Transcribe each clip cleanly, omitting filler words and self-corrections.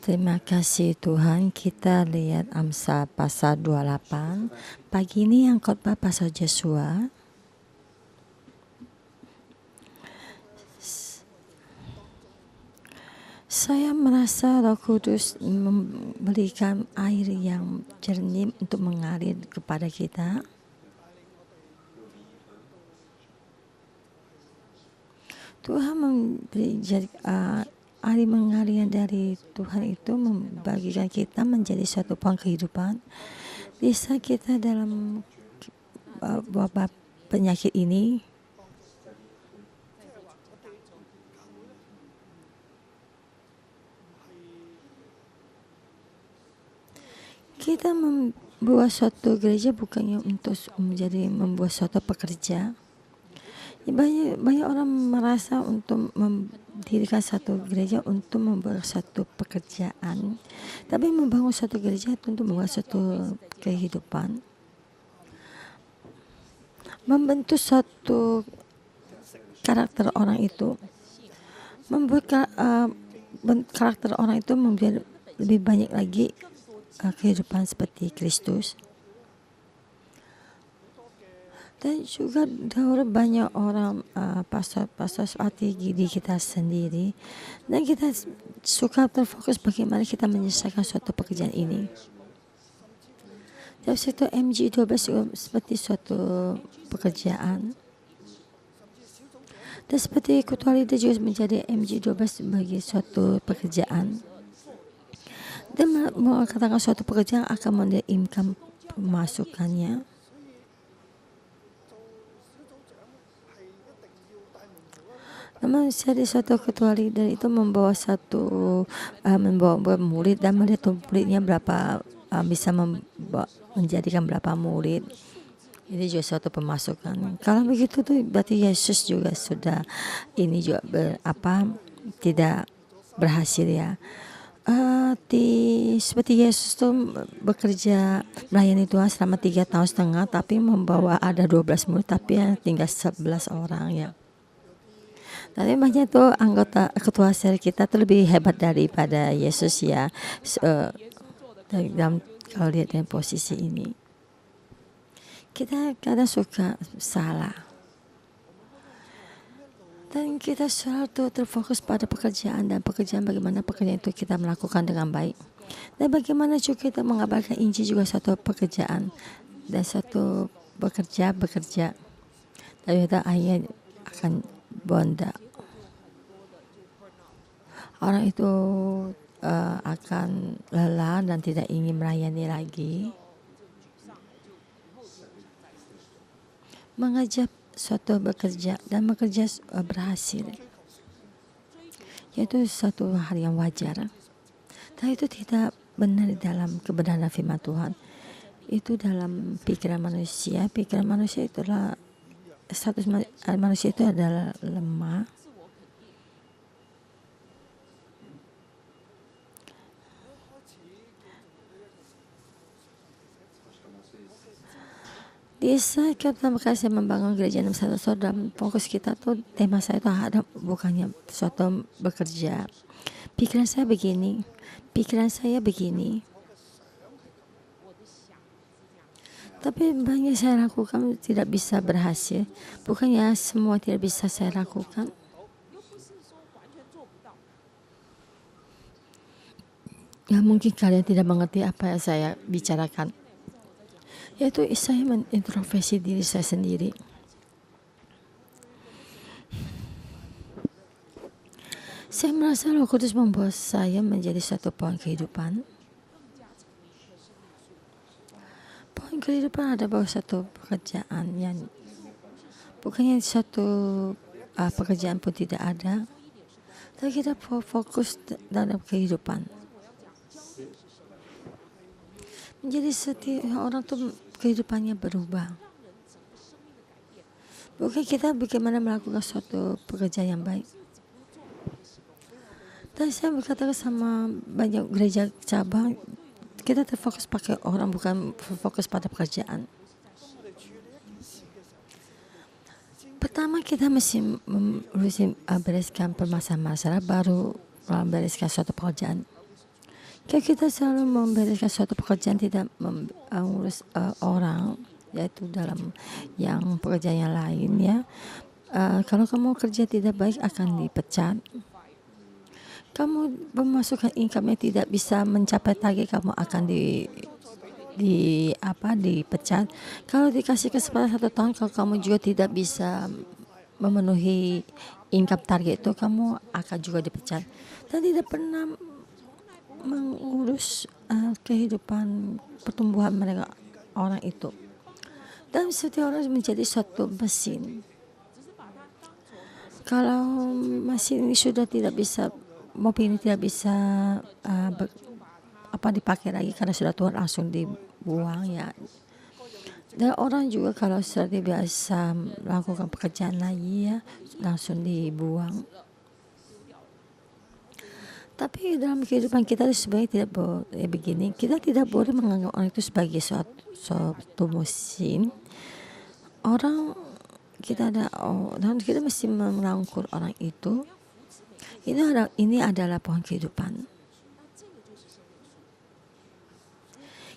Terima kasih Tuhan, kita lihat Amsal pasal 28. Pagi ini yang khotbah pasal Yosua. Saya merasa Roh Kudus memberikan air yang jernih untuk mengalir kepada kita. Tuhan memberi air mengalir dari Tuhan itu membagikan kita menjadi suatu pohon kehidupan. Di saat kita dalam wabah penyakit ini, kita membuat suatu gereja bukannya untuk membuat suatu pekerja. Banyak orang merasa untuk mendirikan satu gereja untuk membuat satu pekerjaan, tapi membangun satu gereja itu untuk membuat satu kehidupan, membentuk satu karakter orang itu, membuat karakter orang itu menjadi lebih banyak lagi kehidupan seperti Kristus. Dan juga dahulu banyak orang pastor seperti di kita sendiri, dan kita suka terfokus bagaimana kita menyelesaikan suatu pekerjaan ini. Dari situ MG12 juga seperti suatu pekerjaan, dan seperti ketua leader juga menjadi MG12 sebagai suatu pekerjaan. Dan mengatakan suatu pekerjaan akan memberi income pemasukannya. Namun jadi suatu ketua leader itu membawa murid dan melihat muridnya berapa, bisa menjadikan berapa murid. Ini juga suatu pemasukan. Kalau begitu tuh berarti Yesus juga sudah ini juga tidak berhasil ya. Seperti Yesus tuh bekerja melayani Tuhan selama 3,5 tahun, tapi membawa ada 12 murid, tapi tinggal 11 orang ya. Tapi banyak tuh anggota ketua sel kita tuh lebih hebat daripada Yesus ya. Kalau lihat dari posisi ini, kita kadang suka salah. Dan kita selalu terfokus pada pekerjaan, dan bagaimana pekerjaan itu kita melakukan dengan baik. Dan bagaimana juga kita mengabarkan Injil juga satu pekerjaan, dan satu bekerja. Dan kita akhirnya akan bonda. Orang itu akan lelah dan tidak ingin melayani lagi. Mengajak suatu bekerja dan bekerja berhasil, yaitu suatu hal yang wajar. Tapi itu tidak benar dalam kebenaran firman Tuhan. Itu dalam pikiran manusia. Pikiran manusia itulah status manusia itu adalah lemah. Di saat kita berkasih membangun gereja 61 dan fokus kita tuh, tema saya itu ada bukannya suatu bekerja. Pikiran saya begini. Tapi banyak saya lakukan tidak bisa berhasil. Bukannya semua tidak bisa saya lakukan. Ya mungkin kalian tidak mengerti apa yang saya bicarakan. Yaitu saya mengintrospeksi diri saya sendiri. Saya merasa Roh Kudus membuat saya menjadi satu pohon kehidupan. Pohon kehidupan ada bahwa satu pekerjaan yang bukannya satu pekerjaan pun tidak ada, tapi kita fokus dalam kehidupan. Menjadi setiap orang tuh kehidupannya berubah. Bukan kita bagaimana melakukan suatu pekerjaan yang baik. Dan saya berkata sama banyak gereja cabang, kita terfokus pakai orang, bukan fokus pada pekerjaan. Pertama kita mesti bereskan permasalahan-masalah, baru membereskan suatu pekerjaan. Kayak kita selalu membereskan suatu pekerjaan, tidak mengurus orang, yaitu dalam yang pekerjaan yang lain ya. Kalau kamu kerja tidak baik akan dipecat. Kamu memasukkan income yang tidak bisa mencapai target, kamu akan dipecat. Kalau dikasih kesempatan 1 tahun, kalau kamu juga tidak bisa memenuhi income target itu, kamu akan juga dipecat. Dan tidak pernah mengurus kehidupan pertumbuhan mereka orang itu. Dan setiap orang menjadi suatu mesin. Kalau mesin ini sudah tidak bisa, mobil ini tidak bisa dipakai lagi karena sudah tua, langsung dibuang ya. Dan orang juga kalau sudah biasa melakukan pekerjaan lagi ya, langsung dibuang. Tapi dalam kehidupan kita sebenarnya tidak boleh begini. Kita tidak boleh menganggap orang itu sebagai suatu mesin. Orang kita dan kita mesti merangkul orang itu. Ini adalah pohon kehidupan.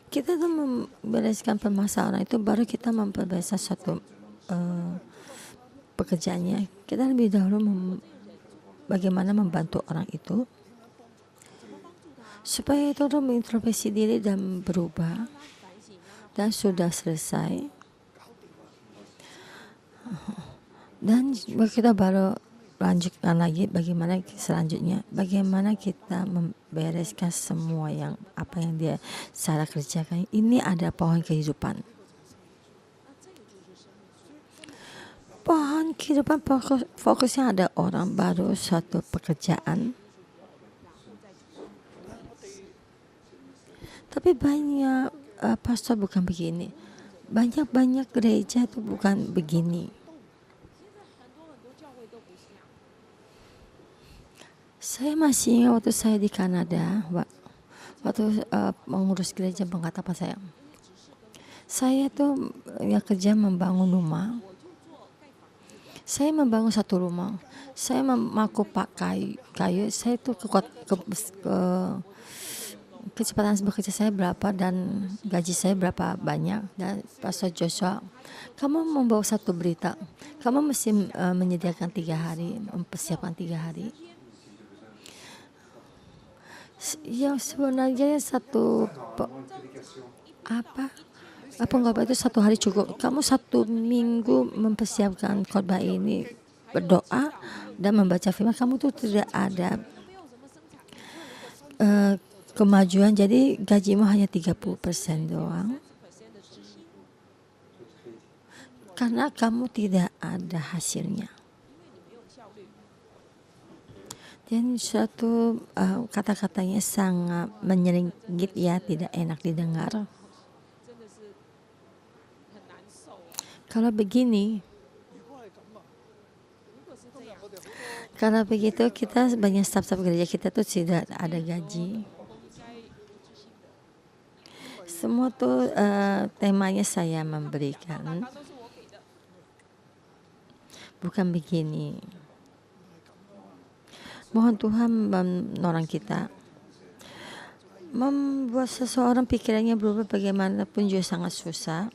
Kita tuh membereskan permasalahan itu, baru kita memperbaiki suatu pekerjaannya. Kita lebih dahulu bagaimana membantu orang itu supaya itu mengintrospeksi diri dan berubah, dan sudah selesai. Dan kita baru lanjutkan lagi bagaimana selanjutnya, bagaimana kita membereskan semua yang dia salah kerjakan. Ini ada pohon kehidupan. Pohon kehidupan fokusnya ada orang, baru suatu pekerjaan. Tapi banyak pastor bukan begini. Banyak gereja itu bukan begini. Saya masih ingat waktu saya di Kanada, waktu mengurus gereja, berkata apa saya tuh ya kerja membangun rumah. Saya membangun satu rumah. Saya memaku kayu. Saya tuh kecepatan bekerja saya berapa dan gaji saya berapa banyak. Dan Pastor Joshua, kamu membawa satu berita, kamu mesti menyediakan 3 hari, mempersiapkan 3 hari. Yang sebenarnya pengkhotbah itu 1 hari cukup. Kamu 1 minggu mempersiapkan khotbah ini, berdoa dan membaca firman, kamu tuh tidak ada kemajuan. Jadi gajimu hanya 30% doang, karena kamu tidak ada hasilnya. Dan suatu kata-katanya sangat menyeringkit ya, tidak enak didengar. Kalau begini, karena begitu kita banyak staf-staf gereja kita tuh tidak ada gaji. Semua tuh temanya saya memberikan, bukan begini. Mohon Tuhan menolong kita. Membuat seseorang pikirannya berubah bagaimanapun juga sangat susah.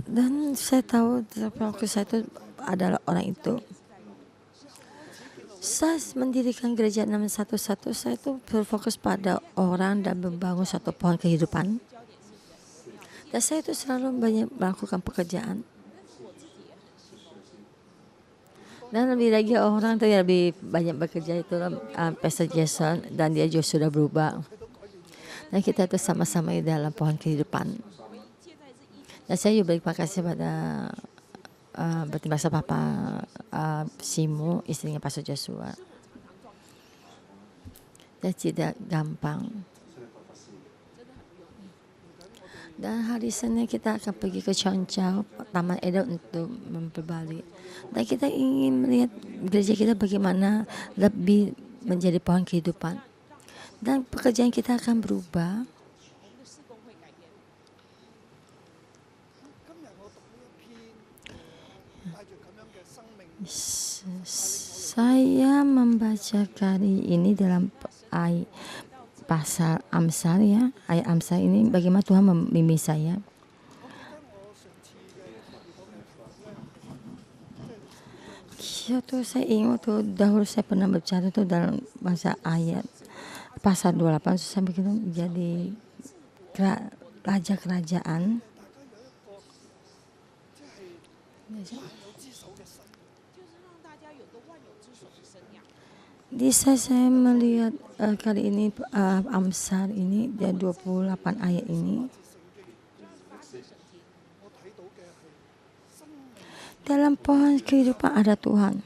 Dan saya tahu waktu saya itu adalah orang itu. Saya mendirikan gereja 611, saya itu berfokus pada orang dan membangun satu pohon kehidupan. Dan saya itu selalu banyak melakukan pekerjaan. Dan lebih lagi orang itu lebih banyak bekerja itu Pastor Jason, dan dia juga sudah berubah. Dan kita itu sama-sama di dalam pohon kehidupan. Dan saya juga berterima kasih pada berterima kasih Papa Simu, istrinya Pastor Joshua. Dan tidak gampang. Dan hari Senin kita akan pergi ke Chongqiao, Taman Eden, untuk memperbalik. Dan kita ingin melihat gereja kita bagaimana lebih menjadi pohon kehidupan. Dan pekerjaan kita akan berubah. Saya membaca kali ini dalam pasal Amsal ya, ayat Amsal ini bagaimana Tuhan membimbing saya. Saya ingat tuh dahulu saya pernah berbicara tuh dalam bahasa ayat pasal 28 sampai kita menjadi raja kerajaan. Di saya melihat kali ini Amsal ini dia 28 ayat ini. Dalam pohon kehidupan ada Tuhan.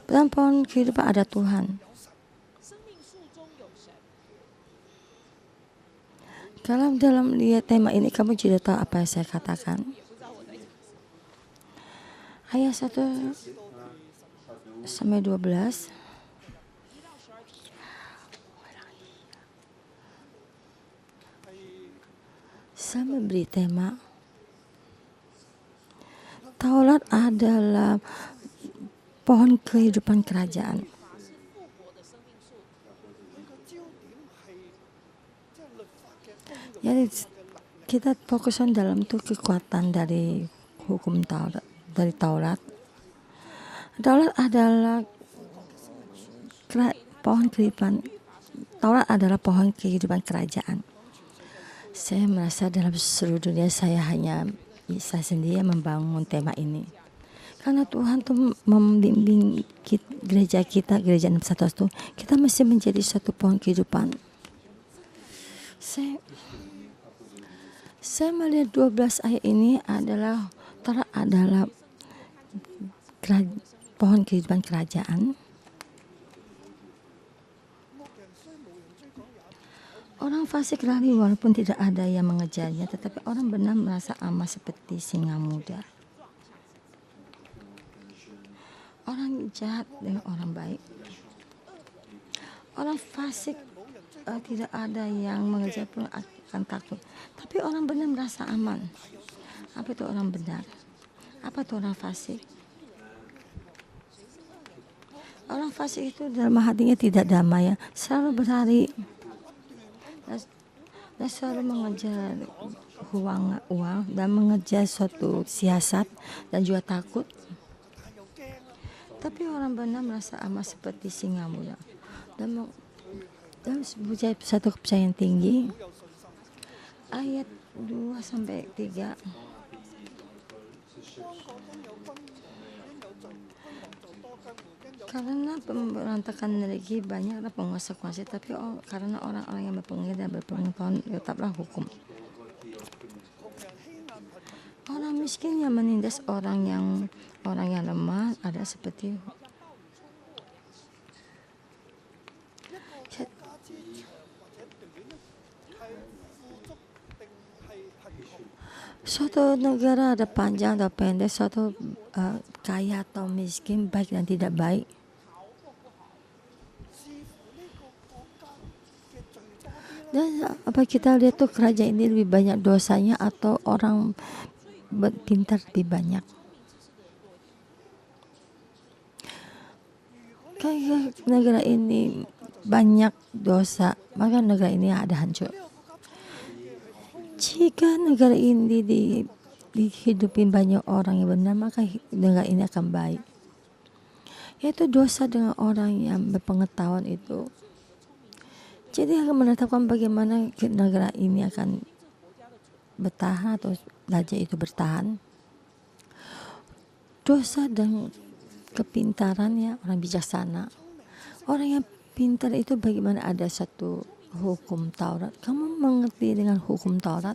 Dalam pohon kehidupan ada Tuhan. Kalau dalam lihat tema ini kamu tidak tahu apa yang saya katakan. Ayat 1 sampai 12. Saya memberi tema Taurat adalah pohon kehidupan kerajaan. Jadi kita fokusan dalam itu kekuatan dari hukum Taurat, dari Taurat. Taurat adalah pohon kehidupan. Taurat adalah pohon kehidupan kerajaan. Saya merasa dalam seluruh dunia saya sendiri yang membangun tema ini. Karena Tuhan tuh membimbing gereja kita, gereja 61 itu, kita mesti menjadi satu pohon kehidupan. Saya melihat 12 ayat ini adalah pohon kehidupan kerajaan. Orang fasik lari walaupun tidak ada yang mengejarnya, tetapi orang benar merasa aman seperti singa muda. Orang jahat dengan orang baik. Orang fasik tidak ada yang mengejar pun akan takut. Tapi orang benar merasa aman. Apa itu orang benar? Apa itu orang fasik? Orang fasik itu dalam hatinya tidak damai, selalu berlari dan selalu mengejar uang dan mengejar suatu siasat dan juga takut. Tapi orang benar merasa aman seperti singa muda dan mempunyai satu kepercayaan tinggi. Ayat 2 sampai 3. Karena pemberontakan negeri banyaklah penguasa kuasa, tapi karena orang-orang yang berpengaruh dan berpengetahuan tetaplah hukum. Orang miskin yang menindas orang yang lemah ada seperti suatu negara ada panjang atau pendek, suatu kaya atau miskin, baik dan tidak baik. Dan apa kita lihat tuh kerajaan ini lebih banyak dosanya atau orang pintar lebih banyak? Kayak negara ini banyak dosa, maka negara ini ada hancur. Jika negara ini dihidupi banyak orang yang benar, maka negara ini akan baik. Yaitu dosa dengan orang yang berpengetahuan itu. Jadi akan menetapkan bagaimana negara ini akan bertahan atau raja itu bertahan. Dosa dan kepintarannya orang bijaksana. Orang yang pintar itu bagaimana ada satu hukum Taurat. Kamu mengerti dengan hukum Taurat.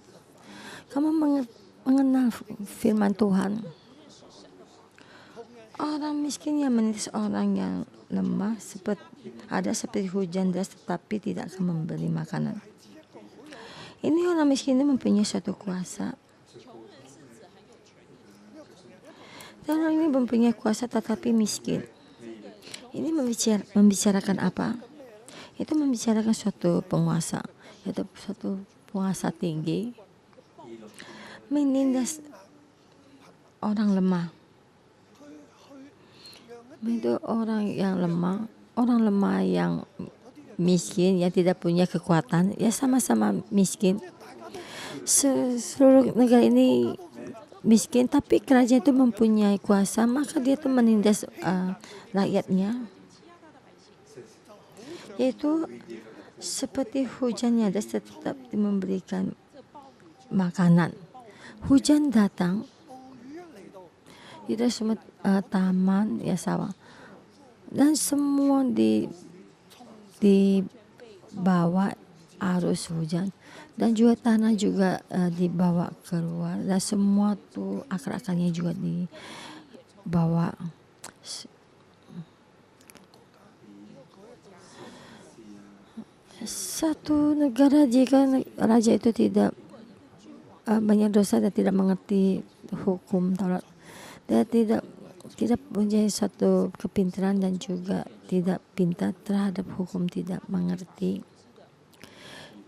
Kamu mengenal firman Tuhan. Orang miskin yang menindas orang yang lemah seperti hujan deras tetapi tidak akan memberi makanan. Ini orang miskin ini mempunyai suatu kuasa. Dan orang ini mempunyai kuasa tetapi miskin. Ini membicarakan apa? Itu membicarakan suatu penguasa, yaitu suatu penguasa tinggi menindas orang lemah. Itu orang yang lemah yang miskin, yang tidak punya kekuatan, ya sama-sama miskin. Seluruh negara ini miskin, tapi kerajaan itu mempunyai kuasa, maka dia tuh menindas rakyatnya. Yaitu seperti hujannya, dia tetap memberikan makanan. Hujan datang, tidak semua taman, ya sawah, dan semua dibawa arus hujan, dan juga tanah juga dibawa keluar, dan semua tuh akar-akarnya juga dibawa. Satu negara jika raja itu tidak banyak dosa dan tidak mengerti hukum Taurat, dia tidak punya satu kepintaran dan juga tidak pintar terhadap hukum, tidak mengerti,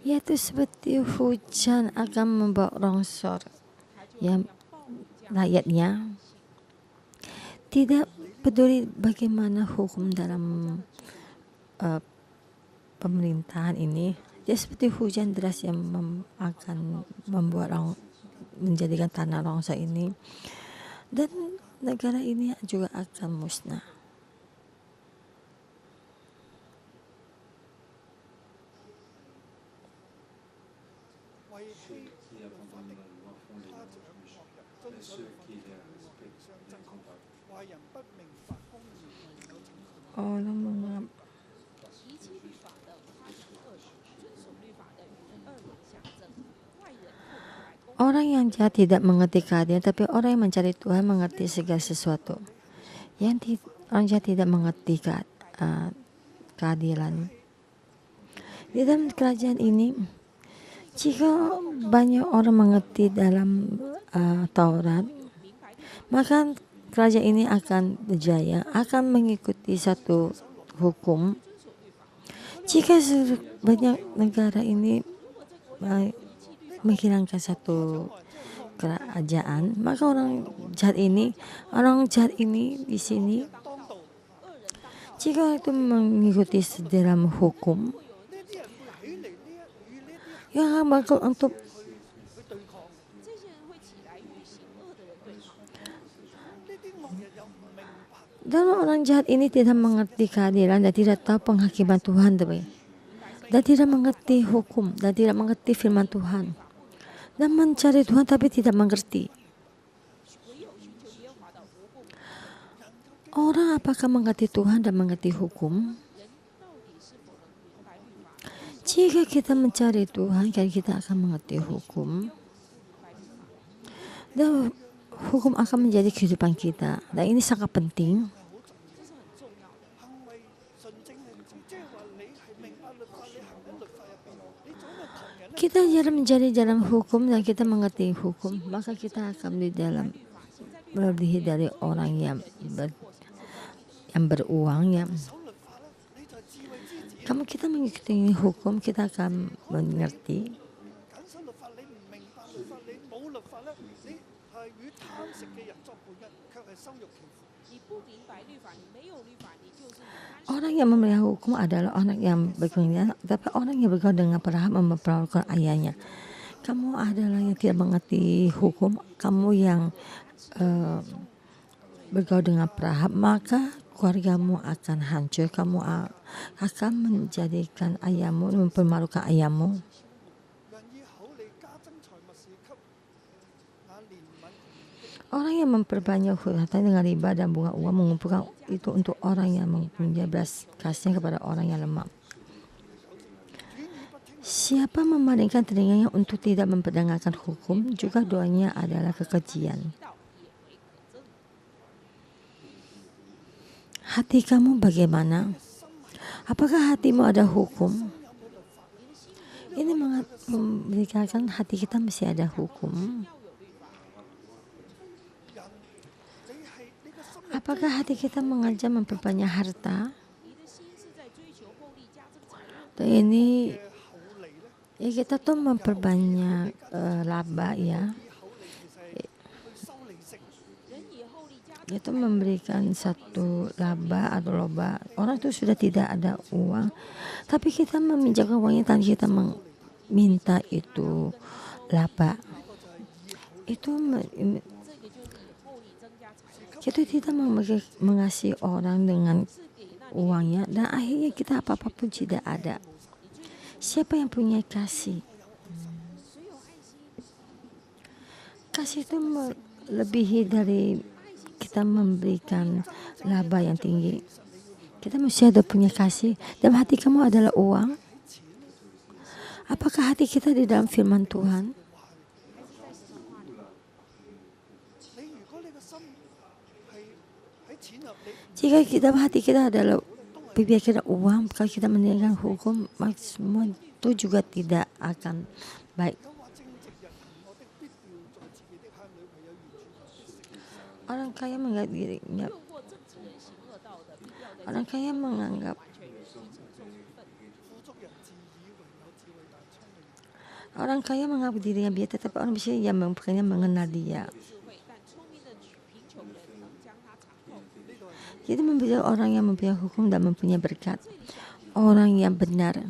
yaitu seperti hujan akan membawa longsor, ya rakyatnya tidak peduli bagaimana hukum dalam pemerintahan ini. Dia seperti hujan deras yang akan membuat menjadikan tanah longsor ini, dan negara ini juga akan musnah. Orang yang jahat tidak mengerti keadilan, tapi orang yang mencari Tuhan mengerti segala sesuatu. Orang jahat tidak mengerti keadilan. Di dalam kerajaan ini, jika banyak orang mengerti dalam Taurat, maka kerajaan ini akan berjaya, akan mengikuti satu hukum. Jika banyak negara ini menghilangkan satu kerajaan, maka orang jahat ini di sini, jika itu mengikuti dalam hukum, yang bakal untuk dan orang jahat ini tidak mengerti keadilan dan tidak tahu penghakiman Tuhan, dan tidak mengerti hukum dan tidak mengerti firman Tuhan, dan mencari Tuhan tapi tidak mengerti. Orang apakah mengerti Tuhan dan mengerti hukum? Jika kita mencari Tuhan, kita akan mengerti hukum, dan hukum akan menjadi kehidupan kita, dan ini sangat penting. Kita jarang menjadi dalam hukum dan kita mengerti hukum, maka kita akan di dalam melebihi dari orang yang beruang, ya. Kalau kita mengikuti hukum, kita akan mengerti. Orang yang memelihara hukum adalah orang yang berkenan, tapi orang yang bergaul dengan perahap memperlakukan ayahnya. Kamu adalah yang tidak mengerti hukum, kamu yang bergaul dengan perahap, maka keluargamu akan hancur. Kamu akan menjadikan ayahmu, mempermalukan ayahmu. Orang yang memperbanyak harta dengan riba dan bunga uang, mengumpulkan itu untuk orang yang mempunyai belas kasihan kepada orang yang lemah. Siapa memalingkan telinganya untuk tidak memperdengarkan hukum, juga doanya adalah kekejian. Hati kamu bagaimana? Apakah hatimu ada hukum? Ini memberikan hati kita mesti ada hukum. Apakah hati kita mengajak memperbanyak harta? Dan ini ya, kita tuh memperbanyak laba, ya. itu memberikan satu laba atau loba. Orang itu sudah tidak ada uang, tapi kita meminjamkan uangnya tanpa kita minta itu laba. Itu kita tidak mengasihi orang dengan uangnya, dan akhirnya kita apa-apa pun tidak ada. Siapa yang punya kasih? Kasih itu melebihi dari kita memberikan laba yang tinggi. Kita mesti ada punya kasih. Dalam hati kamu adalah uang. Apakah hati kita di dalam firman Tuhan? Jika dalam hati kita adalah bibir kita uang, kalau kita meninggalkan hukum, semua itu juga tidak akan baik. Orang kaya menganggap dirinya, orang kaya menganggap dirinya biasa, tetapi orang bisa yang mengenal dia. Jadi mempunyai orang yang mempunyai hukum dan mempunyai berkat. Orang yang benar.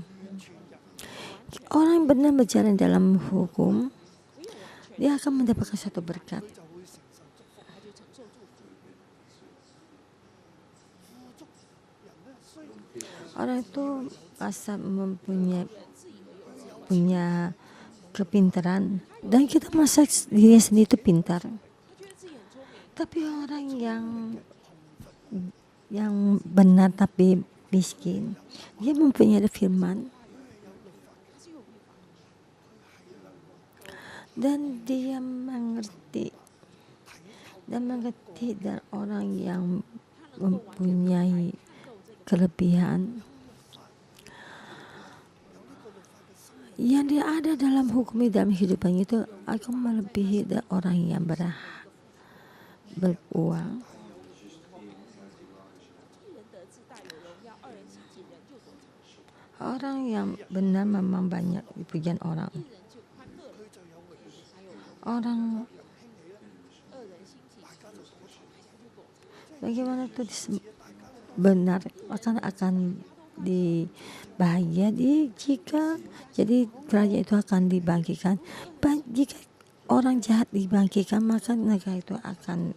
Orang yang benar berjalan dalam hukum, dia akan mendapatkan satu berkat. Orang itu asal punya kepintaran, dan kita merasa dirinya sendiri itu pintar. Tapi orang yang benar tapi miskin, dia mempunyai firman dan dia mengerti dan orang yang mempunyai kelebihan yang dia ada dalam hukum dalam hidupannya itu akan melebihi dari orang yang beruang. Orang yang benar memang banyak dipujian orang. Orang bagaimana itu benar akan dibahagia jika jadi kerajaan itu akan dibangkitkan. Jika orang jahat dibangkitkan, maka negara itu akan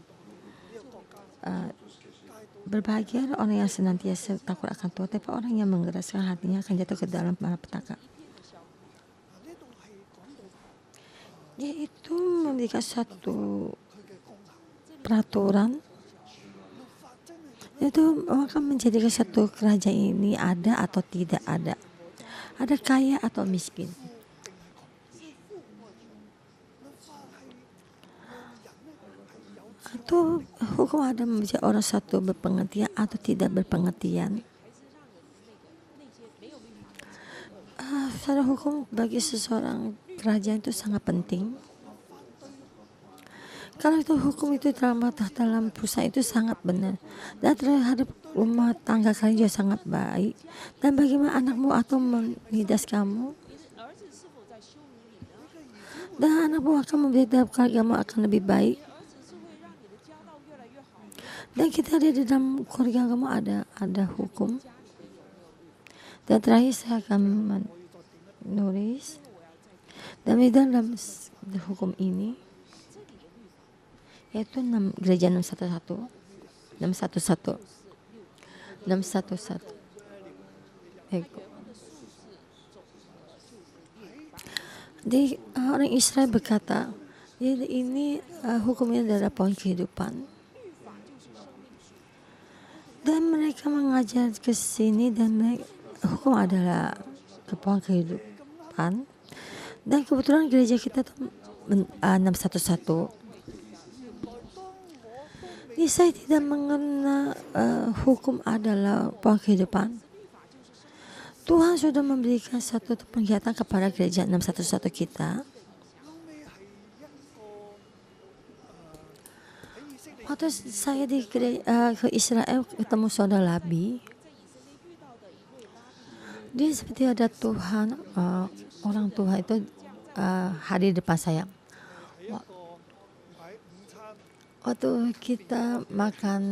berbahagia. Orang yang senantiasa takut akan Tuhan, tapi orang yang mengeraskan hatinya akan jatuh ke dalam malapetaka. Yaitu memberikan satu peraturan, itu akan menjadikan satu kerajaan ini ada atau tidak ada kaya atau miskin. Itu hukum ada menjadi orang satu berpengertian atau tidak berpengertian. Secara hukum bagi seseorang kerajaan itu sangat penting. Kalau itu hukum itu dalam perusahaan itu sangat benar, dan terhadap rumah tangga kalian juga sangat baik. Dan bagaimana anakmu atau menidas kamu, dan anakmu akan membuat keluargamu akan lebih baik. Dan kita ada di dalam keluarga kamu ada hukum. Dan terakhir saya akan menulis dan di dalam hukum ini, yaitu gereja 611. Jadi orang Israel berkata, ini hukumnya adalah pohon kehidupan. Dan mereka mengajar ke sini, dan hukum adalah pohon kehidupan. Dan kebetulan gereja kita tuh 611. Jadi saya tidak mengenal hukum adalah pohon kehidupan. Tuhan sudah memberikan satu penglihatan kepada gereja 611 kita. Waktu saya ke Israel ketemu saudara Labi, dia seperti ada Tuhan, orang Tuhan itu hadir depan saya. Waktu kita makan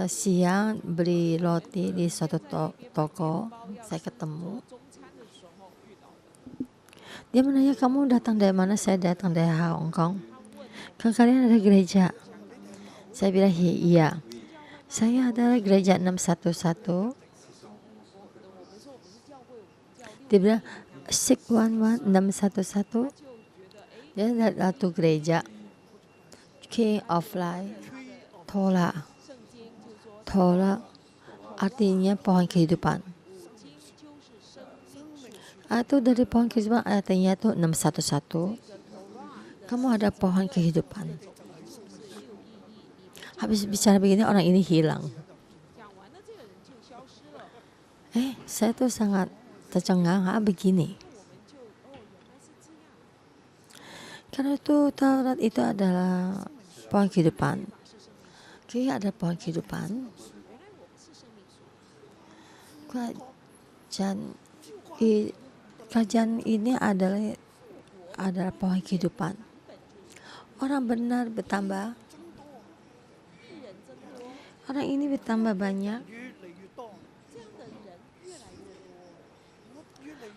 siang beli roti di suatu toko, saya ketemu. Dia menanya, kamu datang dari mana? Saya datang dari Hong Kong. Kan kalian ada gereja? Saya bilang, iya. Saya adalah gereja 611. Dia bilang 611 611. Dia ada satu gereja, King of Life, Torah artinya pohon kehidupan. Atau dari pohon kehidupan artinya itu 611. Kamu ada pohon kehidupan. Habis bicara begini orang ini hilang. Saya tuh sangat tercengang, begini. Karena itu Taurat itu adalah pohon kehidupan. Jadi ada pohon kehidupan. Kerajaan ini adalah pohon kehidupan. Orang benar bertambah. Orang ini bertambah banyak.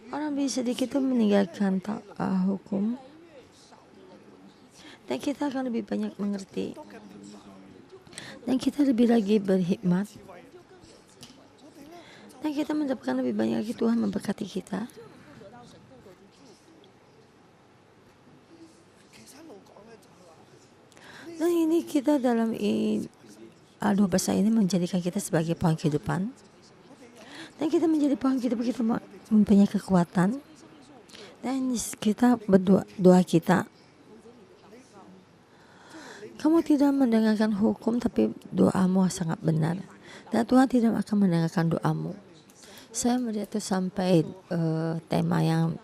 Orang bisa sedikit meninggalkan hukum. Dan kita akan lebih banyak mengerti. Dan kita lebih lagi berhikmat. Dan kita mendapatkan lebih banyak lagi, Tuhan memberkati kita. Dan ini kita dalam dua bahasa ini menjadikan kita sebagai pohon kehidupan. Dan kita menjadi pohon kehidupan, kita mempunyai kekuatan. Dan kita berdoa, doa kita. Kamu tidak mendengarkan hukum, tapi doamu sangat benar. Dan Tuhan tidak akan mendengarkan doamu. Saya melihat itu sampai tema yang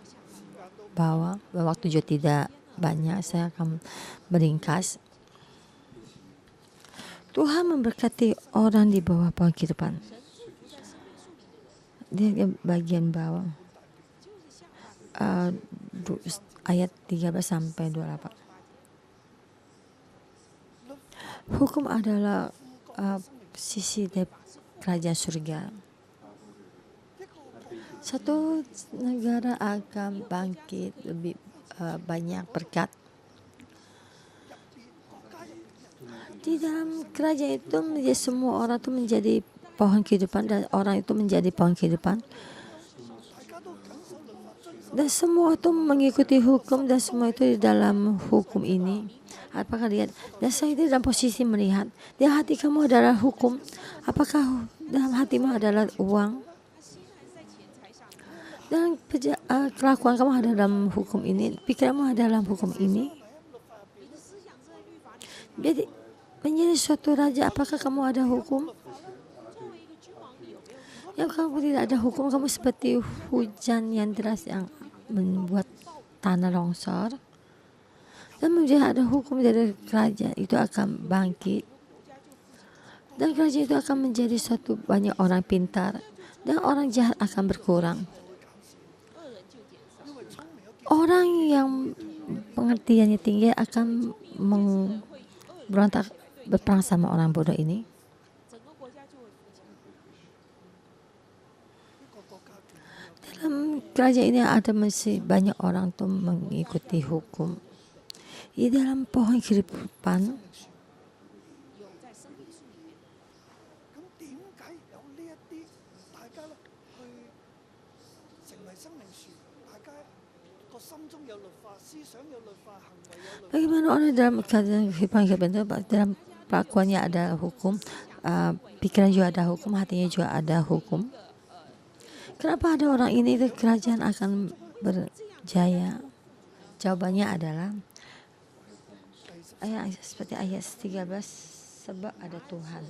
bawah. Waktu juga tidak banyak, saya akan meringkas. Tuhan memberkati orang di bawah pohon kehidupan. Di bagian bawah. Ayat 13 sampai 28. Hukum adalah sisi dari kerajaan surga. Satu negara akan bangkit lebih banyak berkat. Di dalam kerajaan itu menjadi semua orang itu menjadi pohon kehidupan dan orang itu menjadi pohon kehidupan. Dan semua itu mengikuti hukum dan semua itu di dalam hukum ini. Apakah lihat? Dan saya itu dalam posisi melihat. Di hati kamu adalah hukum. Apakah dalam hatimu adalah uang? Dan kelakuan kamu ada dalam hukum ini. Pikiranmu ada dalam hukum ini. Jadi menjadi suatu raja, apakah kamu ada hukum? Yang kamu tidak ada hukum, kamu seperti hujan yang deras yang membuat tanah longsor. Dan menjadi ada hukum dari kerajaan itu akan bangkit. Dan kerajaan itu akan menjadi suatu banyak orang pintar. Dan orang jahat akan berkurang. Orang yang pengertiannya tinggi akan berontak berperang sama orang bodoh ini. Dalam kerajaan ini ada masih banyak orang tuh mengikuti hukum. Di dalam pohon kehidupan, bagaimana orang dalam kehidupan itu dalam pelakuannya ada hukum, pikiran juga ada hukum, hatinya juga ada hukum. Kenapa ada orang ini kerajaan akan berjaya? Jawabannya adalah seperti ayat 13, sebab ada Tuhan.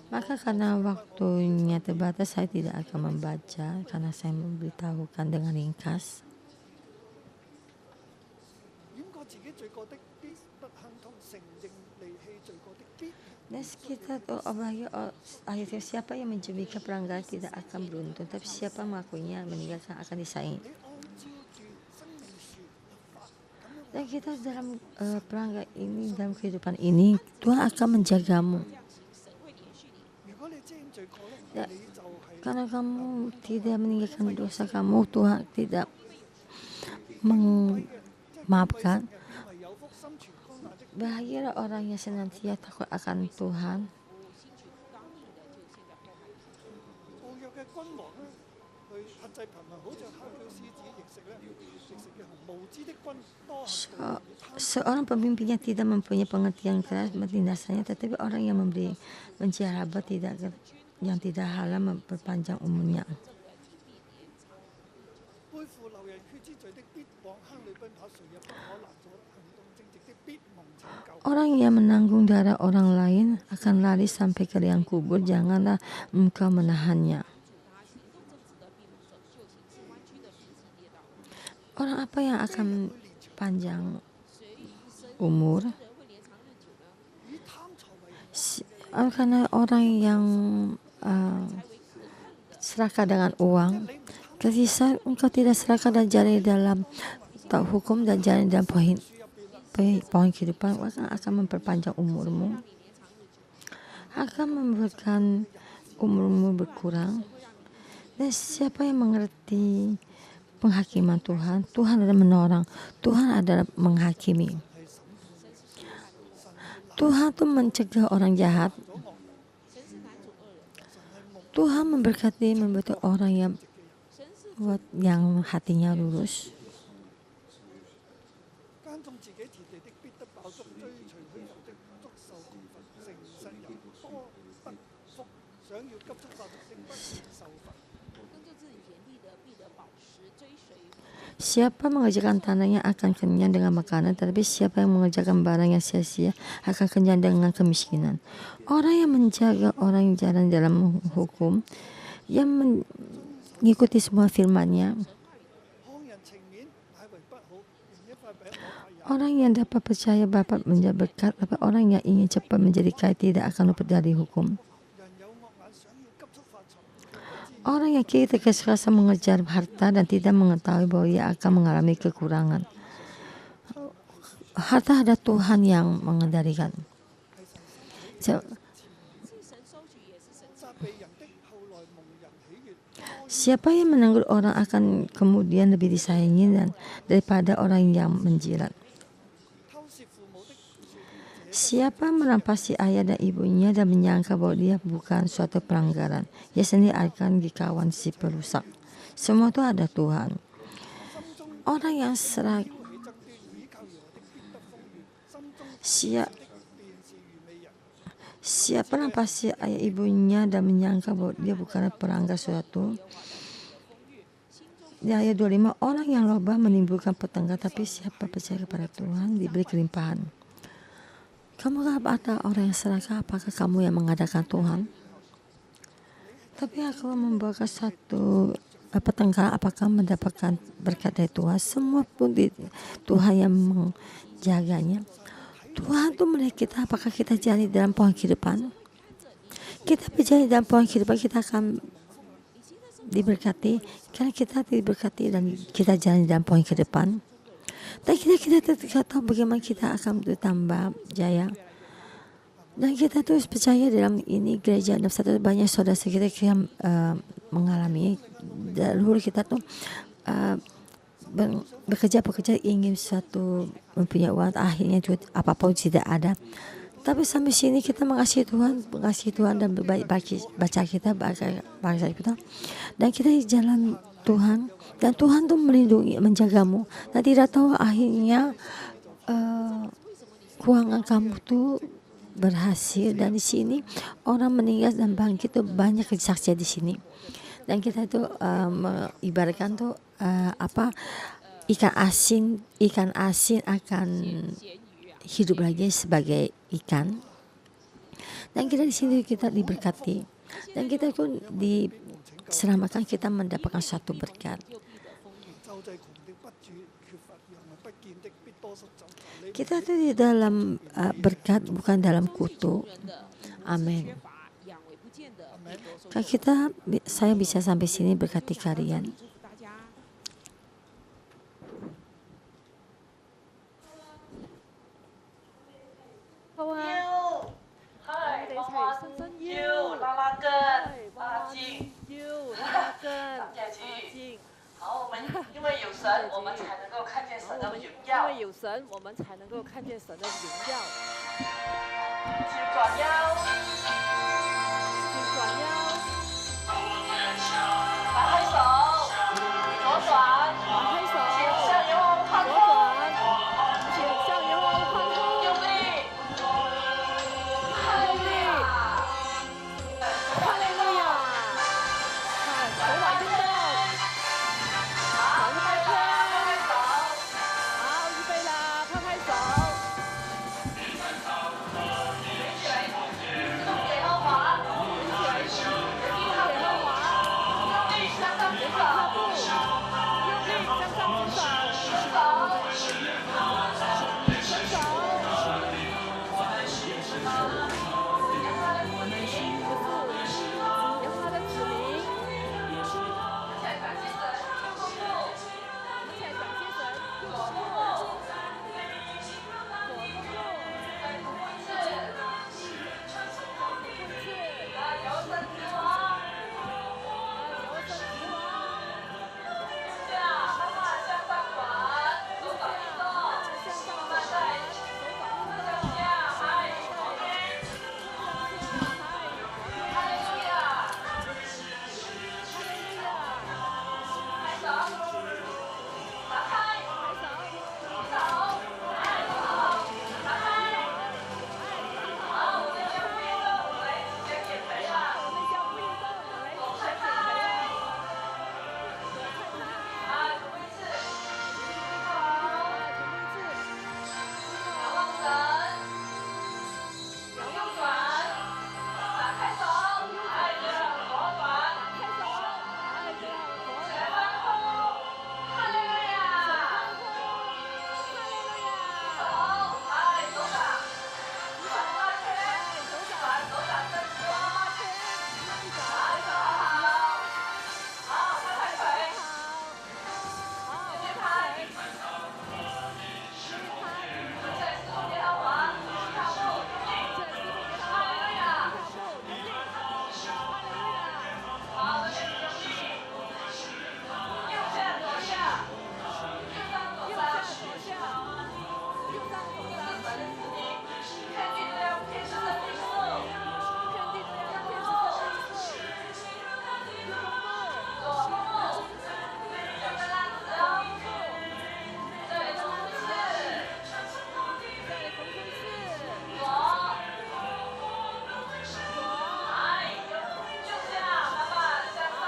Maka karena waktunya terbatas, saya tidak akan membaca karena saya memberitahukan dengan ringkas. Dan kita ayat siapa yang menjadikan pelanggaran tidak akan beruntung, tapi siapa mengakuinya meninggalkan akan disaingi. Dan kita dalam perangga ini, dalam kehidupan ini, Tuhan akan menjagamu. Ya, karena kamu tidak meninggalkan dosa kamu, Tuhan tidak memaafkan. Bahagialah orang yang senantiasa takut akan Tuhan. Seorang pemimpin yang tidak mempunyai pengertian keras menindasannya, tetapi orang yang memberi menjarabah yang tidak halal memperpanjang umurnya. Orang yang menanggung darah orang lain akan lari sampai ke liang kubur, janganlah engkau menahannya. Orang apa yang akan panjang umur? Karena orang yang serakah dengan uang. Ketika engkau tidak serakah dan jalan dalam hukum dan jalan dalam pohon kehidupan, akan memperpanjang umurmu, akan membuatkan umurmu berkurang. Dan siapa yang mengerti penghakiman Tuhan? Tuhan adalah menolong, Tuhan adalah menghakimi. Tuhan itu mencegah orang jahat. Tuhan memberkati, membuat orang yang hatinya lurus. Siapa mengerjakan tanahnya akan kenyang dengan makanan, tetapi siapa yang mengerjakan barang yang sia-sia akan kenyang dengan kemiskinan. Orang yang menjaga orang yang jalan dalam hukum, yang mengikuti semua firman-Nya, orang yang dapat percaya dapat menjadi berkat, tapi orang yang ingin cepat menjadi kaya tidak akan luput dari hukum. Orang yang kiri tergesa-gesa mengejar harta dan tidak mengetahui bahwa ia akan mengalami kekurangan. Harta ada Tuhan yang mengendalikan. Siapa yang menegur orang akan kemudian lebih disayangi daripada orang yang menjilat. Siapa merampasi ayah dan ibunya dan menyangka bahwa dia bukan suatu pelanggaran, ia sendiri akan dikawan si perusak. Semua itu ada Tuhan. Orang yang siapa merampasi ayah ibunya dan menyangka bahwa dia bukan pelanggar suatu. Di ayat 25, orang yang loba menimbulkan pertengkaran, tapi siapa percaya kepada Tuhan diberi kelimpahan. Kamu ada orang yang serakah, apakah kamu yang mengadakan Tuhan? Tapi aku membawa satu pertengkaran, apakah mendapatkan berkat dari Tuhan? Semua pun Tuhan yang menjaganya. Tuhan itu melihat kita, apakah kita jalan dalam pohon kehidupan? Kita berjalan dalam pohon kehidupan, kita akan diberkati. Karena kita diberkati dan kita jalan dalam pohon kehidupan. Dan kita tidak tahu bagaimana kita akan bertambah jaya. Dan kita terus percaya dalam ini gereja dan satu banyak saudara kita yang mengalami dahulu kita tuh bekerja ingin suatu mempunyai uang, akhirnya juga apapun tidak ada. Tapi sampai sini kita mengasihi Tuhan dan baca kita bahasa kita, dan kita di jalan Tuhan, dan Tuhan tuh melindungi, menjagamu, dan tidak tahu akhirnya keuangan kamu tuh berhasil. Dan di sini orang meninggal dan bangkit tuh banyak kesaksian di sini. Dan kita tuh ibaratkan tuh ikan asin akan hidup lagi sebagai ikan. Dan kita di sini kita diberkati, dan kita pun diselamatkan, kita mendapatkan suatu berkat. Kita itu di dalam berkat, bukan dalam kutuk. Amin. Saya bisa sampai sini berkati kalian. 因为有神，我们才能够看见神的荣耀。因为有神，我们才能够看见神的荣耀。请转腰，请转腰，打开手，左转，打开手，请向右欢左呼，转，请向右欢呼，用力，用力，哈利路亚！看，手把运动，好，开始，拍拍手，好，预备啦，拍拍手，举起来，送给耶和华，举起来，人一给踏步，耶和华，用力向上举人踏步，手，用力向上举手，举手。伸手。有他的指明，一起来感谢神，右步步，一起来感谢神，左步步，左步步，再步步次，步次，由神之王，由神之王，下慢慢向上转，手掌运动，慢慢再向下，嗨，左边，哈利路亚，开手，打开，手，嗨，手，打开，好，我们要不运动，我们来一起来减肥啦。我们要不运动，来一起来减肥。啊，重复一次，好，仰望神，右转，打开手，哎，这样左转，起来欢呼，哈利路亚，手，哎，手掌，转八圈，转手掌正中，来手好，好，拍拍腿，继续拍。在侍奉耶和华，踏步用力，哈利路亚，好，这边用力，右下左下，右上左上，这是神的指明，天地都要天生的定数，左步步，脚在拉直哦，这里重复次，哎，右下慢慢向上，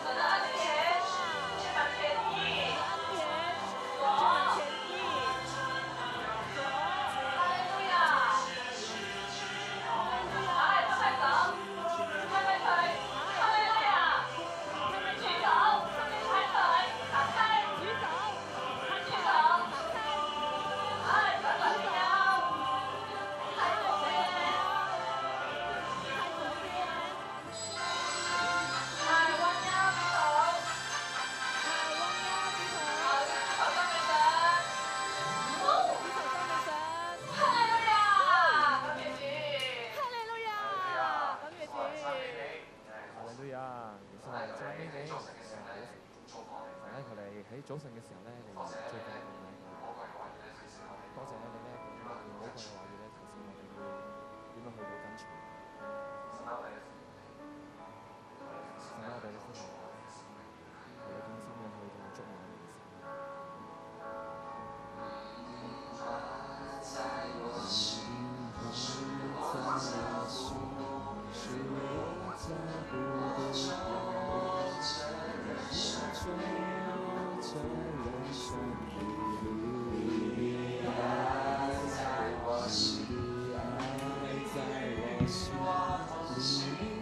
神的恩典充满天意，左，哈利路亚，哎，拍拍手，拍拍腿，哈利路亚，举手，拍腿，打开，举手，哎，转转腰，开左边，哎，弯腰举手，好，手上面神，哈利路亚，感谢主。哈利路亞，感謝主。哈利路亞，耶穌係讚美你。神咧，佢哋喺早晨嘅時候咧，你最近多謝咧你咧，用寶貴嘅話語咧提醒我哋要點樣去到跟隨。神啊，我哋嘅心，我哋點先嘅去到捉摸你嘅心。在我心里。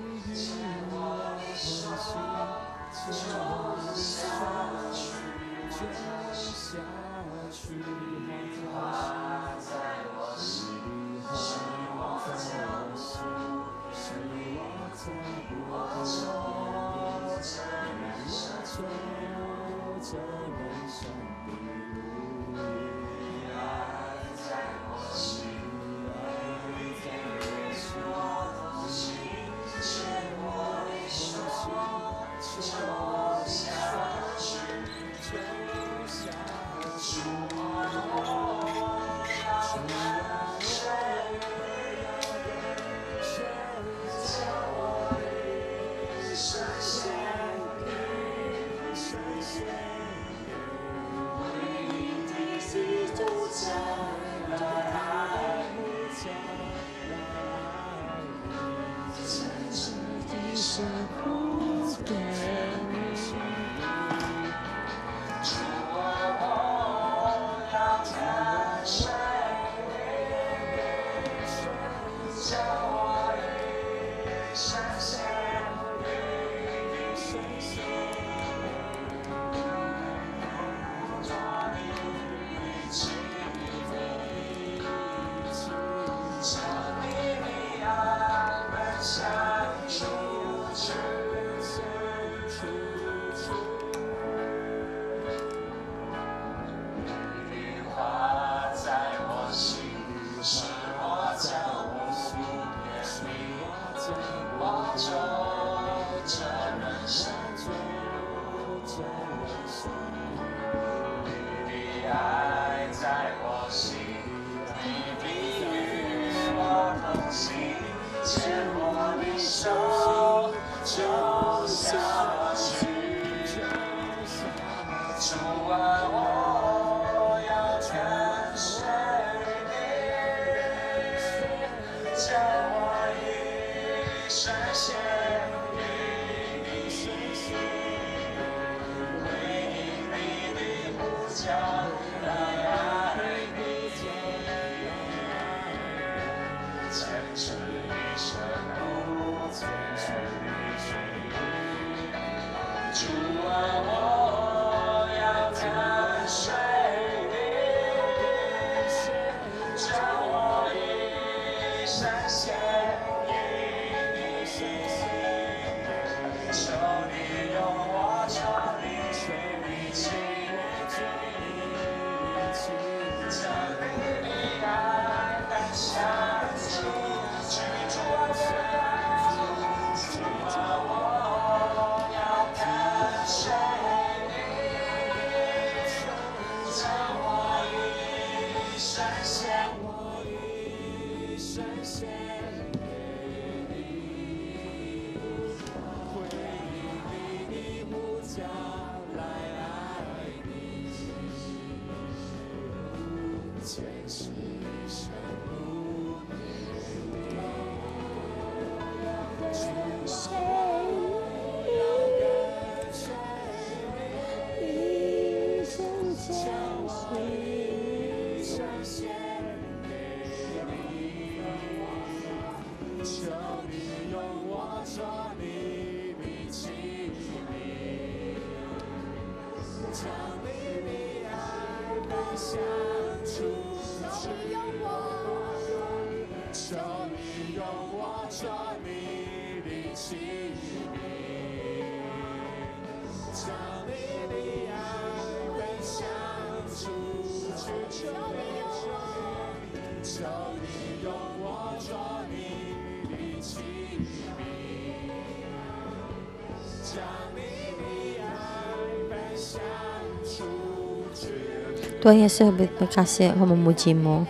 Tuhan Yesus, berterima kasih, aku memuji-Mu.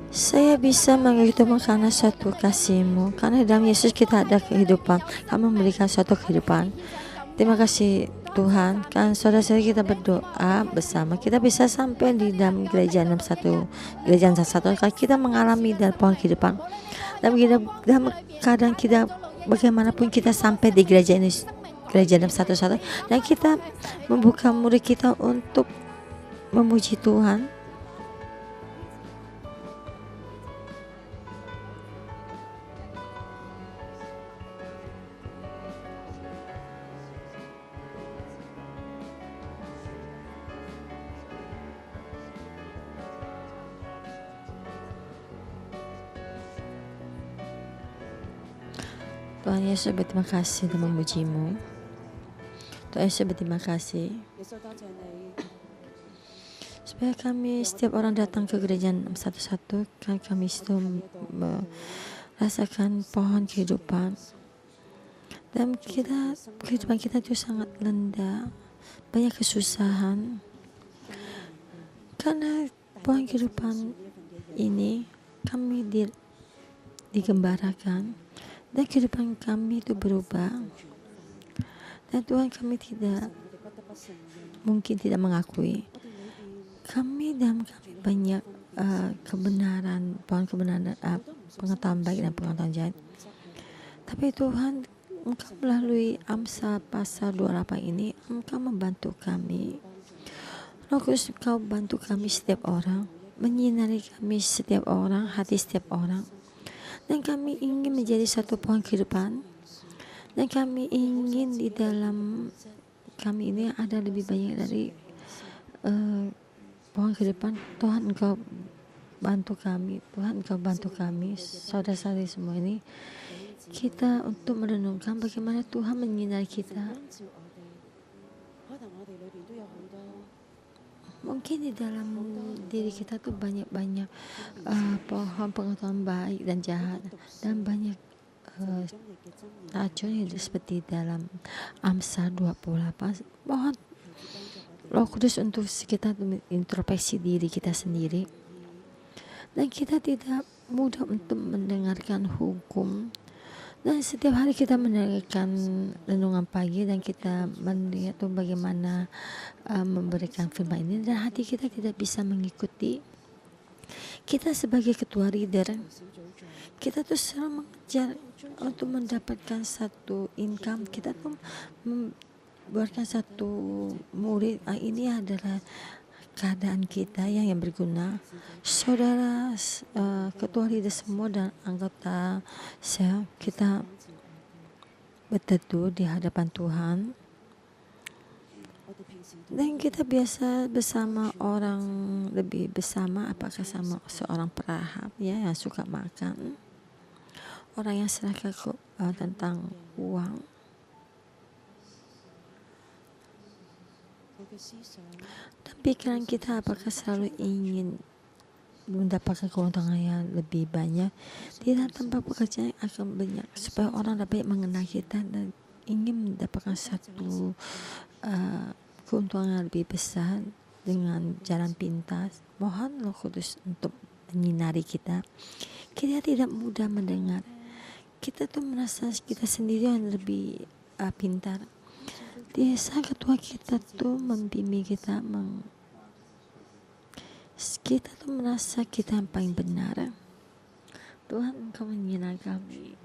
Saya bisa menghidup karena suatu kasih-Mu. Karena dalam Yesus kita ada kehidupan. Kami memberikan suatu kehidupan. Terima kasih Tuhan. Kan saudara-saudara kita berdoa bersama. Kita bisa sampai di dalam gereja 61. Gereja 61. Kalau kita mengalami dalam pohon kehidupan. Dalam keadaan kita bagaimanapun kita sampai di gereja ini. Gereja 611. Dan kita membuka murid kita untuk memuji Tuhan. Tuhan Yesus, berterima kasih dan memuji-Mu. Tuhan Yesus, berterima kasih supaya kami setiap orang datang ke gereja 611 kan kami itu merasakan pohon kehidupan, dan kehidupan kita itu sangat rendah, banyak kesusahan. Karena pohon kehidupan ini kami digembarakan dan kehidupan kami itu berubah, dan Tuhan kami mungkin tidak mengakui kami banyak kebenaran, pohon kebenaran, pengetahuan baik dan pengetahuan jahat. Tapi Tuhan, Engkau melalui Amsal pasal 28 ini, Engkau membantu kami. Roh Kudus, Engkau bantu kami setiap orang, menyinari kami setiap orang, hati setiap orang. Dan kami ingin menjadi satu pohon kehidupan. Dan kami ingin di dalam kami ini ada lebih banyak dari pohon kehidupan. Tuhan, Engkau bantu kami. Tuhan, Engkau bantu kami, saudara-saudari semua ini. Kita untuk merenungkan bagaimana Tuhan menyinari kita. Mungkin di dalam diri kita tuh banyak-banyak pohon pengetahuan baik dan jahat, dan banyak racun yang seperti dalam Amsal 28. Mohon Roh Kudus untuk kita introspeksi diri kita sendiri, dan kita tidak mudah untuk mendengarkan hukum. Dan setiap hari kita mendengarkan renungan pagi, dan kita melihat tuh bagaimana memberikan firman ini, dan hati kita tidak bisa mengikuti. Kita sebagai ketua leader, kita tuh selalu mengejar untuk mendapatkan satu income. Kita tuh membuatkan satu murid. Ini adalah keadaan kita yang berguna. Saudara ketua leader semua dan anggota sel, kita berteduh di hadapan Tuhan, dan kita biasa bersama orang lebih bersama, apakah sama seorang perahap ya yang suka makan, orang yang seraka tentang uang. Dan pikiran kita apakah selalu ingin mendapatkan keuntungan yang lebih banyak. Tidak, tempat pekerjaan akan banyak supaya orang dapat mengenal kita dan ingin mendapatkan satu keuntungan yang lebih besar dengan jalan pintas. Mohon Roh Kudus untuk menyinari kita. Kita tidak mudah mendengar. Kita tuh merasa kita sendiri yang lebih pintar. Desa ketua kita tuh membimbing kita, kita tuh merasa kita yang paling benar. Tuhan, Engkau menyinari kami.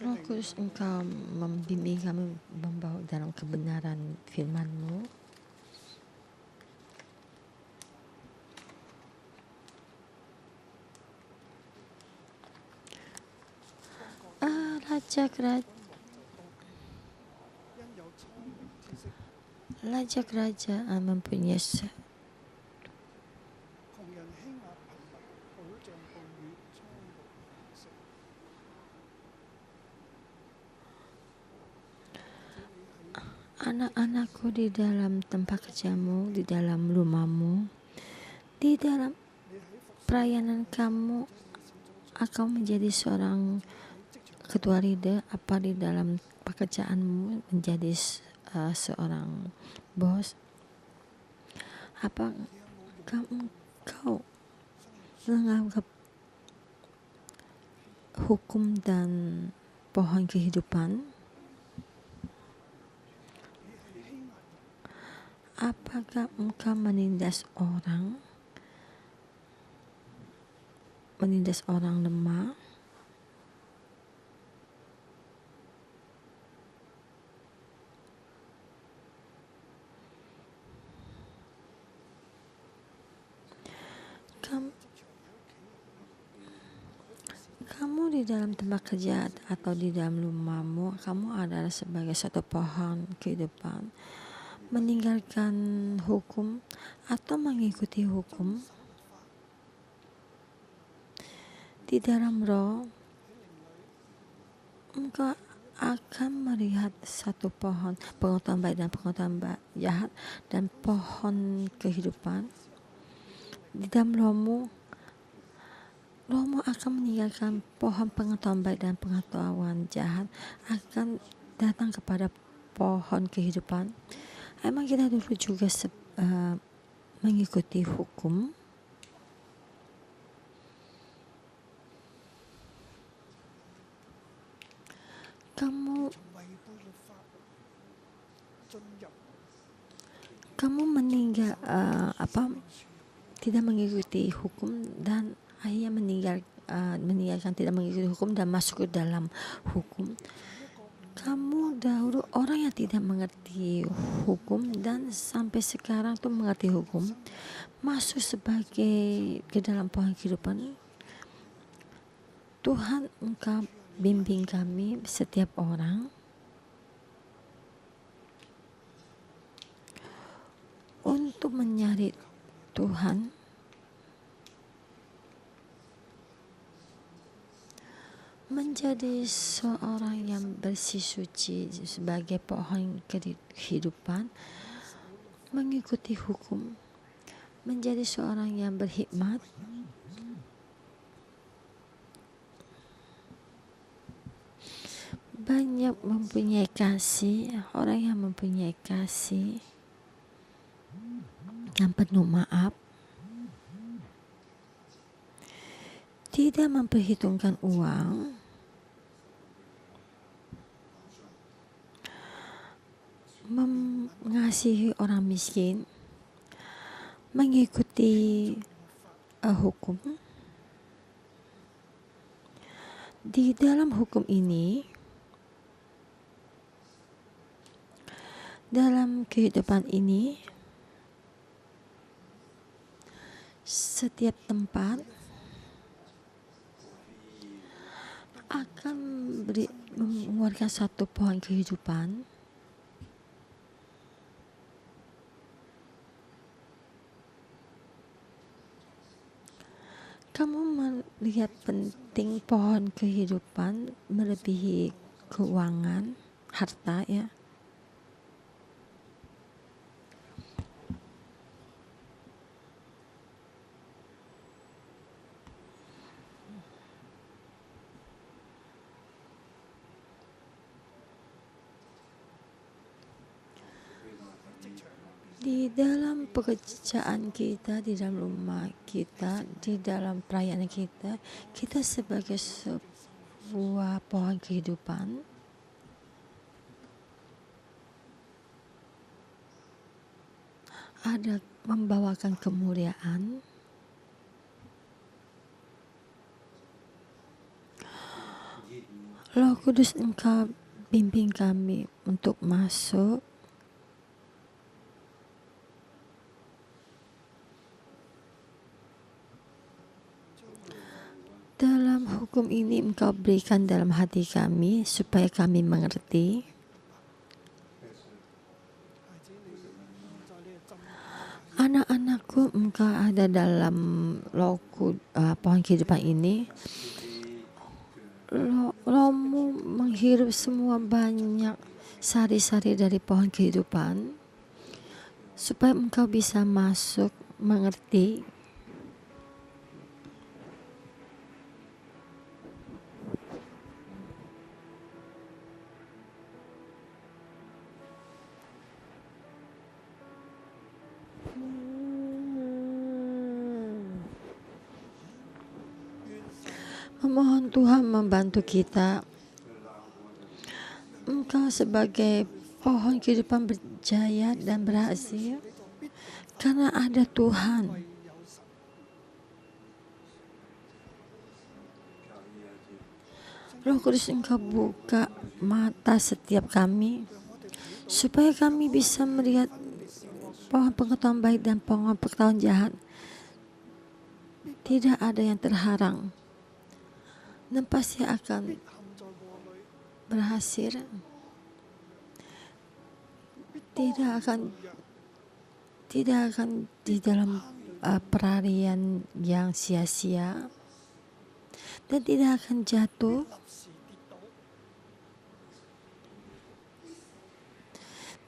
Roh Kudus, Engkau membimbing kami, membawa dalam kebenaran firman-Mu. Raja kerajaan mempunyai anak-anakku di dalam tempat kerjamu, di dalam rumahmu, di dalam pelayanan kamu akan menjadi seorang ketua leader, apa di dalam pekerjaanmu menjadi seorang bos. Apa kau menganggap hukum dan pohon kehidupan? Apakah engkau menindas orang lemah? Kamu di dalam tempat kerja atau di dalam rumahmu, kamu adalah sebagai satu pohon kehidupan. Meninggalkan hukum atau mengikuti hukum. Di dalam roh, engkau akan melihat satu pohon pengetahuan baik dan pengetahuan jahat, dan pohon kehidupan. Di dalam rohmu, Romo akan meninggalkan pohon pengetahuan baik dan pengetahuan jahat, akan datang kepada pohon kehidupan. Emang kita dulu juga mengikuti hukum? Kamu meninggal tidak mengikuti hukum dan akhirnya meninggalkan tidak mengikuti hukum dan masuk ke dalam hukum. Kamu dahulu orang yang tidak mengerti hukum dan sampai sekarang tuh mengerti hukum, masuk sebagai ke dalam pohon kehidupan. Tuhan, Engkau bimbing kami setiap orang untuk mencari Tuhan, menjadi seorang yang bersih suci sebagai pohon kehidupan, mengikuti hukum, menjadi seorang yang berhikmat, banyak mempunyai kasih, orang yang mempunyai kasih yang penuh maaf, tidak memperhitungkan uang, mengasihi orang miskin, mengikuti hukum. Di dalam hukum ini, dalam kehidupan ini, setiap tempat akan mengeluarkan satu pohon kehidupan. Kamu melihat penting pohon kehidupan melebihi keuangan, harta, ya. Di dalam pekerjaan kita, di dalam rumah kita, di dalam perayaan kita, kita sebagai sebuah pohon kehidupan, ada membawakan kemuliaan. Roh Kudus, Engkau bimbing kami untuk masuk dalam hukum ini. Engkau berikan dalam hati kami supaya kami mengerti. Anak-anakku, Engkau ada dalam pohon kehidupan ini. Rohmu menghirup semua banyak sari-sari dari pohon kehidupan supaya Engkau bisa masuk mengerti. Memohon Tuhan membantu kita. Engkau sebagai pohon kehidupan berjaya dan berhasil karena ada Tuhan. Roh Kudus, Engkau buka mata setiap kami supaya kami bisa melihat pohon pengetahuan baik dan pohon pengetahuan jahat. Tidak ada yang terharang dan pasti akan berhasil. Tidak akan di dalam perarian yang sia-sia dan tidak akan jatuh.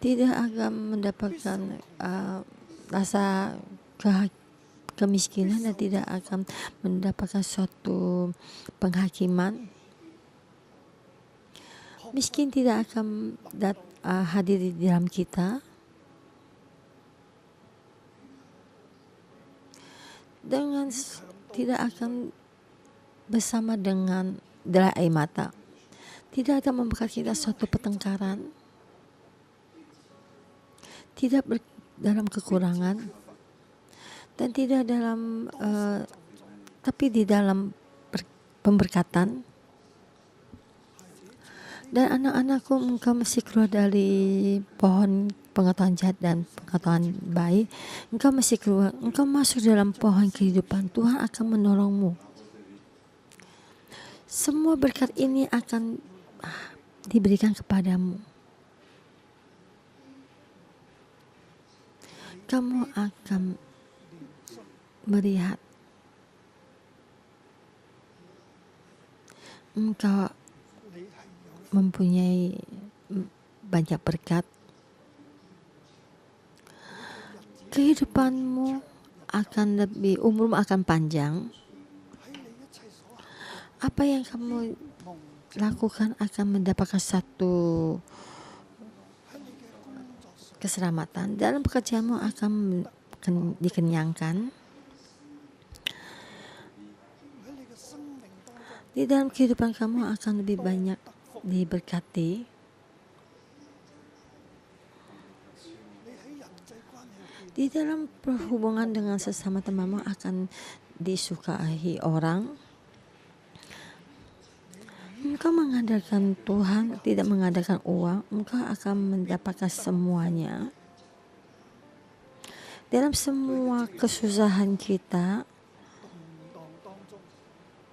Tidak akan mendapatkan rasa kemiskinan dan tidak akan mendapatkan suatu penghakiman. Miskin tidak akan hadir di dalam kita. Tidak akan bersama dengan derai air mata. Tidak akan membuat kita suatu pertengkaran. Tidak dalam kekurangan. Dan tidak dalam tapi di dalam pemberkatan. Dan anak-anakku, engkau masih keluar dari pohon pengetahuan jahat dan pengetahuan baik. Engkau masih keluar, engkau masuk dalam pohon kehidupan. Tuhan akan menolongmu. Semua berkat ini akan diberikan kepadamu. Kamu akan melihat engkau mempunyai banyak berkat. Kehidupanmu umurmu akan panjang. Apa yang kamu lakukan akan mendapatkan satu keselamatan. Dalam pekerjaanmu akan dikenyangkan. Di dalam kehidupan kamu akan lebih banyak diberkati. Di dalam perhubungan dengan sesama temanmu akan disukai orang. Engkau mengandalkan Tuhan, tidak mengandalkan uang, engkau akan mendapatkan semuanya. Dalam semua kesusahan kita,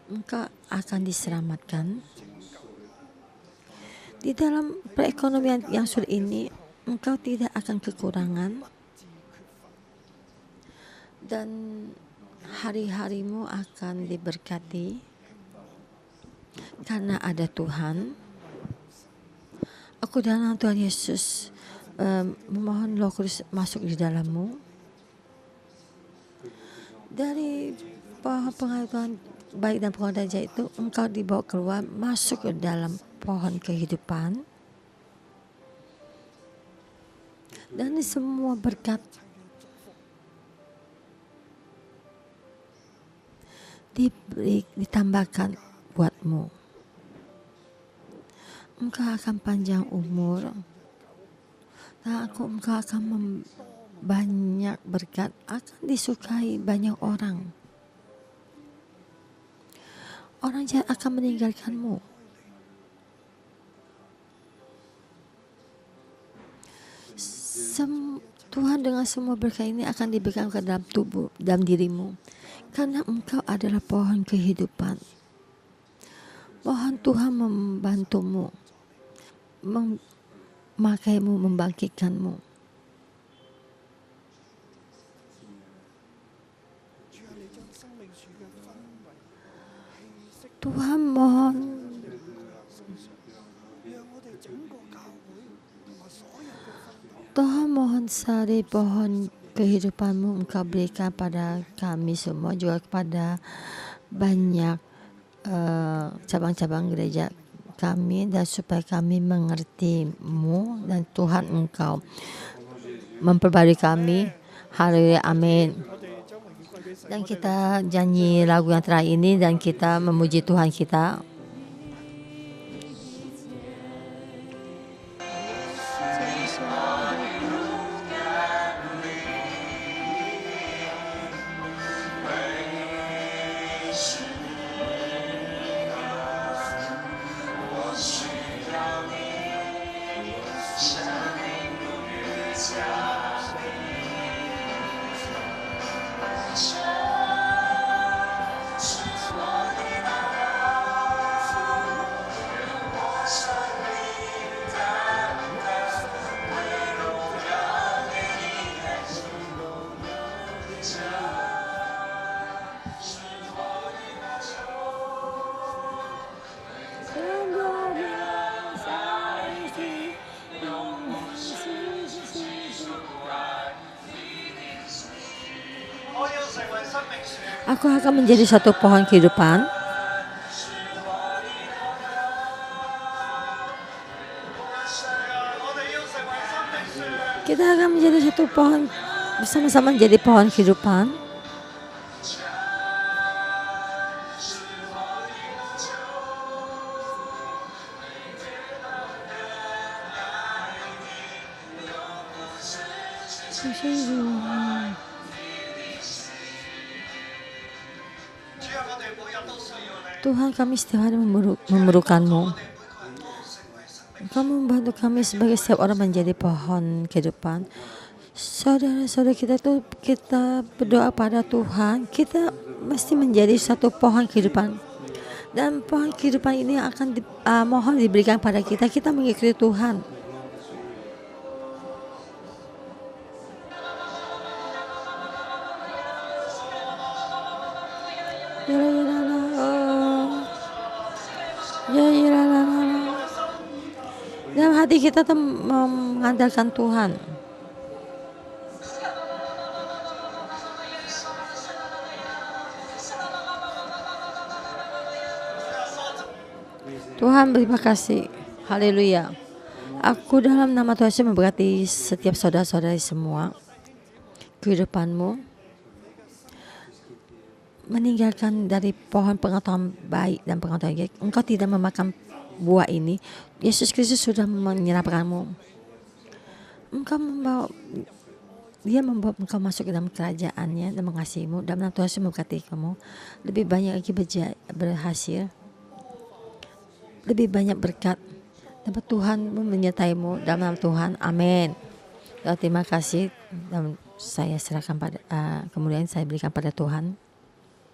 engkau akan diselamatkan. Di dalam perekonomian yang sulit ini, engkau tidak akan kekurangan. Dan hari-harimu akan diberkati karena ada Tuhan. Aku dalam Tuhan Yesus memohon Roh Kudus masuk di dalammu. Dari pohon pengetahuan baik dan pohon jahat itu, engkau dibawa keluar, masuk ke dalam pohon kehidupan. Dan semua berkat ditambahkan buatmu. Engkau akan panjang umur. Dan engkau akan banyak berkat, akan disukai banyak orang. Orang jahat akan meninggalkanmu. Tuhan dengan semua berkat ini akan diberikan ke dalam dalam dirimu. Karena engkau adalah pohon kehidupan. Mohon Tuhan membantumu, memakaimu, membangkitkanmu. Tuhan mohon sari pohon kehidupanmu engkau berikan pada kami semua, juga kepada banyak cabang-cabang gereja kami, dan supaya kami mengertimu dan Tuhan engkau memperbarui kami. Haleluya, amin. Dan kita nyanyi lagu yang terakhir ini dan kita memuji Tuhan kita. Aku akan menjadi satu pohon kehidupan. Kita akan menjadi satu pohon, bersama-sama menjadi pohon kehidupan. Tuhan, kami setiap hari memerlukan-Mu. Kamu membantu kami sebagai setiap orang menjadi pohon kehidupan. Saudara-saudara kita tuh, kita berdoa pada Tuhan, kita mesti menjadi satu pohon kehidupan. Dan pohon kehidupan ini akan mohon diberikan pada kita. Kita mengikuti Tuhan. Dalam hati kita tuh mengandalkan Tuhan. Tuhan, terima kasih. Haleluya. Aku dalam nama Tuhan Yesus memberkati setiap saudara-saudari semua. Kehidupanmu meninggalkan dari pohon pengetahuan baik dan pengetahuan baik. Engkau tidak memakan buah ini. Yesus Kristus sudah menyelamatkanmu. Dia membawa engkau masuk ke dalam kerajaannya dan mengasihimu. Dalam nama Tuhan Yesus memberkati kamu. Lebih banyak lagi berhasil. Lebih banyak berkat. Dapat Tuhan menyertaimu dalam nama Tuhan. Amin. Terima kasih. Dan saya serahkan pada kemudian saya berikan pada Tuhan.